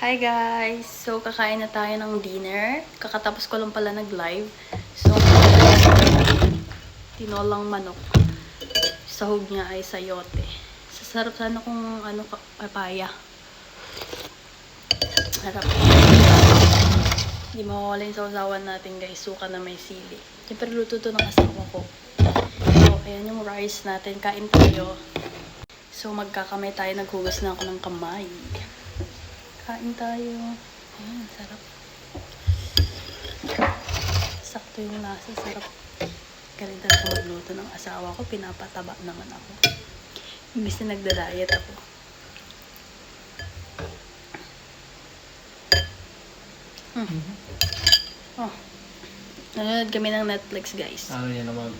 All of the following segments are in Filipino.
Hi guys! So, kakain na tayo ng dinner. Kakatapos ko lang pala nag-live. So, tinolang manok. Sahog niya ay sayote. Sasarap sana kung papaya. Sarap. Hindi mawawala yung sausawan natin guys. Suka na may sili. Siyempre luto to ng asawa ko. So, ayan yung rice natin. Kain tayo. So, magkakamay tayo. Naghugas na ako ng kamay. Kain tayo. Ayan, sarap. Sakto yung lasa, sarap. Galing talaga magluto ng asawa ko. Pinapataba naman ako. Imbis na nagda-diet ako. Oh. Nanonood kami ng Netflix, guys. Ano yan naman,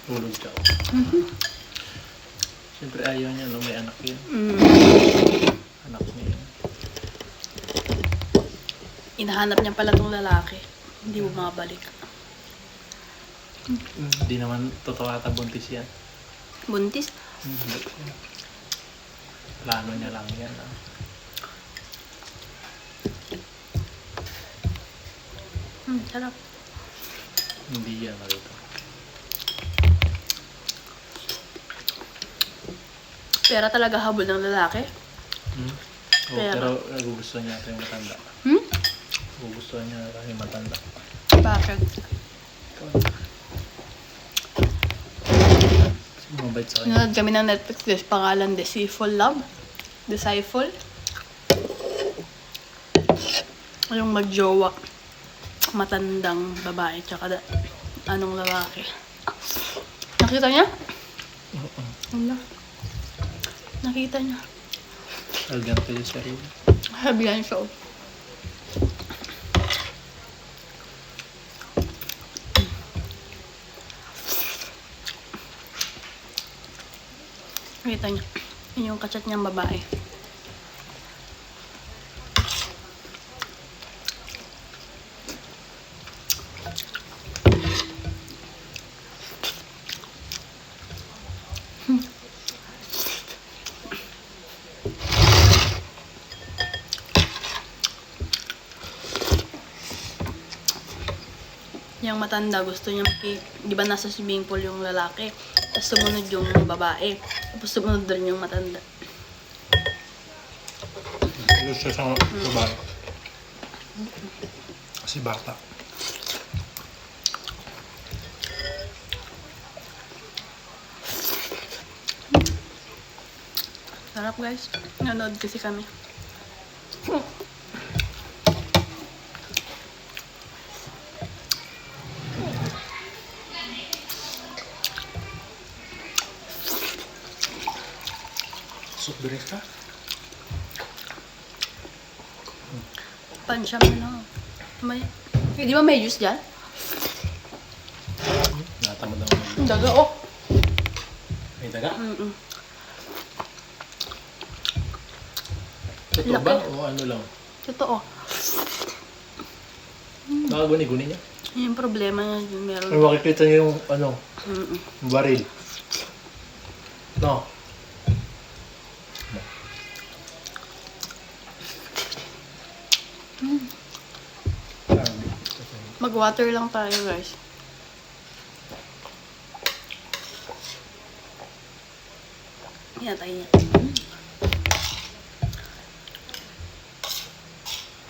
tulog ka. Siyempre ayaw niya, no? May anak yun. Anak niya yun. Inahanap niya pala tong lalaki. Hindi bumabalik. Hindi naman totoo ata buntis yan. Buntis? Plano niya lang yan. Sarap. Hindi yan malito. Pera talaga habol ng lalaki. Oh, pero nagugustuhan niya ito yung matanda. Nagugustuhan niya ito yung matanda. Bakit? Mabait sa kanya. Nanonood kami ng Netflix, guys. Pangalan, Deceitful Love. Deceitful. Yung magjowa. Matandang babae, tsaka anong lalaki. Nakita niya? Oo. Wala. Nakita niya. Argante yung sarili. Habihan siya. Nakita niya. Yun yung kachat niyang babae. Yung matanda, gusto niya di ba nasa swimming pool yung lalaki, tapos sumunod yung babae, tapos sumunod din yung matanda. Gusto sa babae. Kasi bata. Sarap guys. Nanood kasi kami. Soup drink ka? Pansyam na. Di ba may juice dyan? Natamad ako. Daga, oh. May daga? Totoo Laki. ba? O ano lang? Totoo. Baka guni-guni niya. Yung problema niya, yung meron. Ay, makikita niyo yung ano, yung baril. No? Mag-water lang tayo guys. Yan tayo niya.